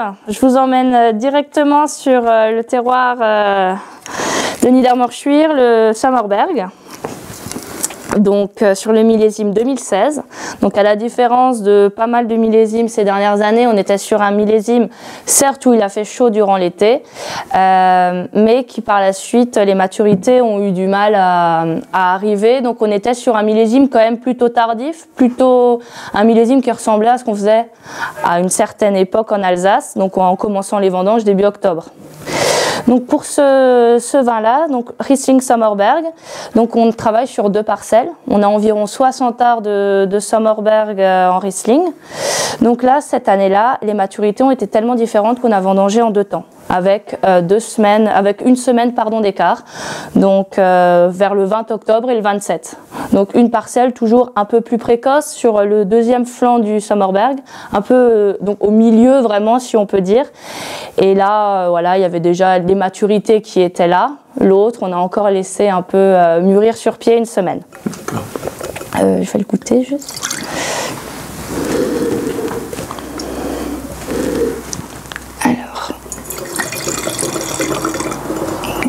vin. Je vous emmène directement sur le terroir de Niedermorschwihr, le Sommerberg. Donc sur le millésime 2016. Donc à la différence de pas mal de millésimes ces dernières années, on était sur un millésime, certes où il a fait chaud durant l'été, mais qui par la suite, les maturités ont eu du mal à arriver. Donc on était sur un millésime quand même plutôt tardif, plutôt un millésime qui ressemblait à ce qu'on faisait à une certaine époque en Alsace, donc en commençant les vendanges début octobre. Donc pour ce vin-là, donc Riesling Sommerberg, donc on travaille sur 2 parcelles. On a environ 60 arts de Sommerberg en Riesling. Donc là, cette année-là, les maturités ont été tellement différentes qu'on a vendangé en 2 temps, avec une semaine d'écart, donc vers le 20 octobre et le 27. Donc une parcelle toujours un peu plus précoce sur le 2e flanc du Sommerberg, un peu donc au milieu vraiment si on peut dire. Et là, voilà, il y avait déjà les maturités qui étaient là. L'autre, on a encore laissé un peu mûrir sur pied une semaine. Je vais le goûter juste. Alors,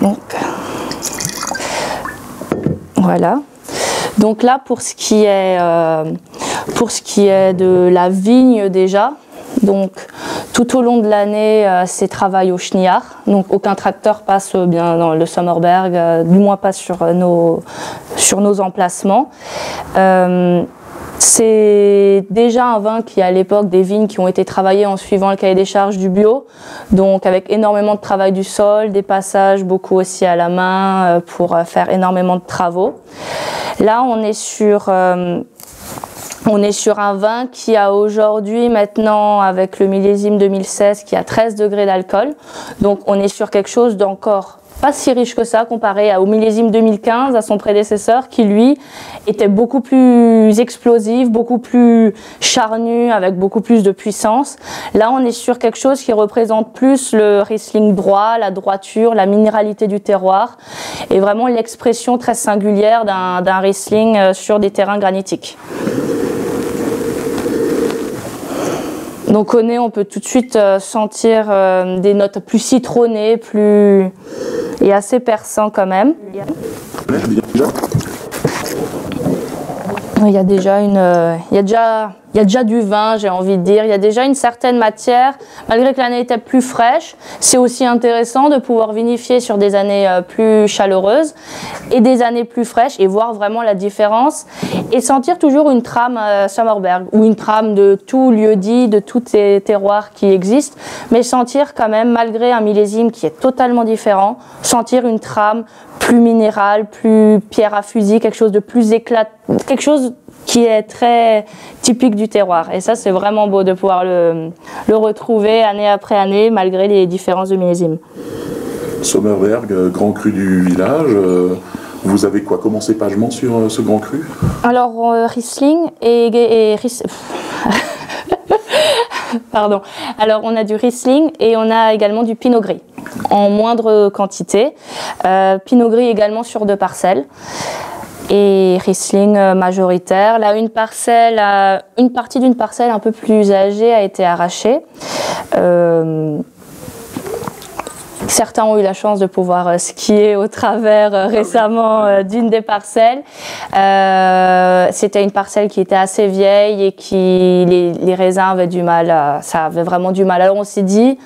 donc, voilà. Donc là, pour ce qui est de la vigne déjà, donc tout au long de l'année, c'est travail au chenillard. Donc aucun tracteur passe bien dans le Sommerberg, du moins pas sur nos emplacements. C'est déjà un vin qui, à l'époque, des vignes qui ont été travaillées en suivant le cahier des charges du bio, donc avec énormément de travail du sol, des passages, beaucoup aussi à la main pour faire énormément de travaux. Là, on est sur un vin qui a aujourd'hui, maintenant, avec le millésime 2016, qui a 13 degrés d'alcool. Donc on est sur quelque chose d'encore pas si riche que ça comparé au millésime 2015, à son prédécesseur, qui lui était beaucoup plus explosif, beaucoup plus charnu, avec beaucoup plus de puissance. Là, on est sur quelque chose qui représente plus le Riesling droit, la droiture, la minéralité du terroir, et vraiment l'expression très singulière d'un Riesling sur des terrains granitiques. Donc au nez, on peut tout de suite sentir des notes plus citronnées, et assez perçant quand même. Il y a déjà du vin, j'ai envie de dire. Il y a déjà une certaine matière, malgré que l'année était plus fraîche. C'est aussi intéressant de pouvoir vinifier sur des années plus chaleureuses et des années plus fraîches et voir vraiment la différence et sentir toujours une trame Sommerberg ou une trame de tout lieu-dit, de tous ces terroirs qui existent, mais sentir quand même, malgré un millésime qui est totalement différent, sentir une trame plus minérale, plus pierre à fusil, quelque chose de plus éclatant, quelque chose qui est très typique du terroir. Et ça, c'est vraiment beau de pouvoir le retrouver année après année, malgré les différences de millésime. Sommerberg, grand cru du village. Vous avez quoi comme cépagement sur ce grand cru? Alors, Riesling Pardon. Alors, on a du Riesling et on a également du Pinot Gris, en moindre quantité. Pinot Gris également sur 2 parcelles. Et Riesling majoritaire. Là, une partie d'une parcelle un peu plus âgée a été arrachée. Certains ont eu la chance de pouvoir skier au travers récemment d'une des parcelles. C'était une parcelle qui était assez vieille et qui les raisins avaient du mal, ça avait vraiment du mal. Alors on s'est dit,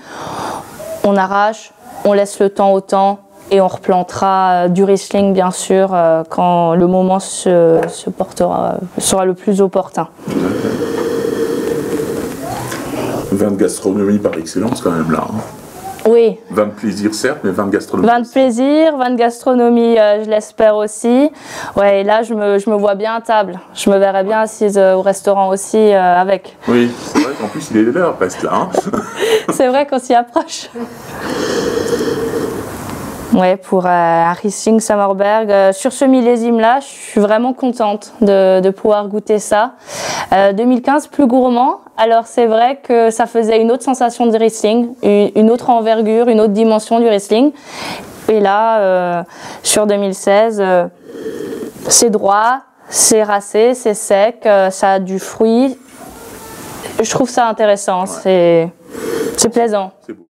on arrache, on laisse le temps au temps et on replantera du Riesling bien sûr quand le moment sera le plus opportun. Vin de gastronomie par excellence quand même là. Hein. Oui. Vin de plaisir certes, mais vin de gastronomie. Vin de plaisir, vin de gastronomie, je l'espère aussi. Ouais, et là je me vois bien à table. Je me verrais bien assise au restaurant aussi avec. Oui, c'est vrai qu'en plus il est l'heure presque là. Hein. C'est vrai qu'on s'y approche. Ouais, pour un Riesling Sommerberg. Sur ce millésime-là, je suis vraiment contente de pouvoir goûter ça. 2015, plus gourmand. Alors c'est vrai que ça faisait une autre sensation de Riesling, une autre envergure, une autre dimension du Riesling. Et là, sur 2016, c'est droit, c'est racé, c'est sec, ça a du fruit. Je trouve ça intéressant. Ouais. C'est plaisant. C'est beau.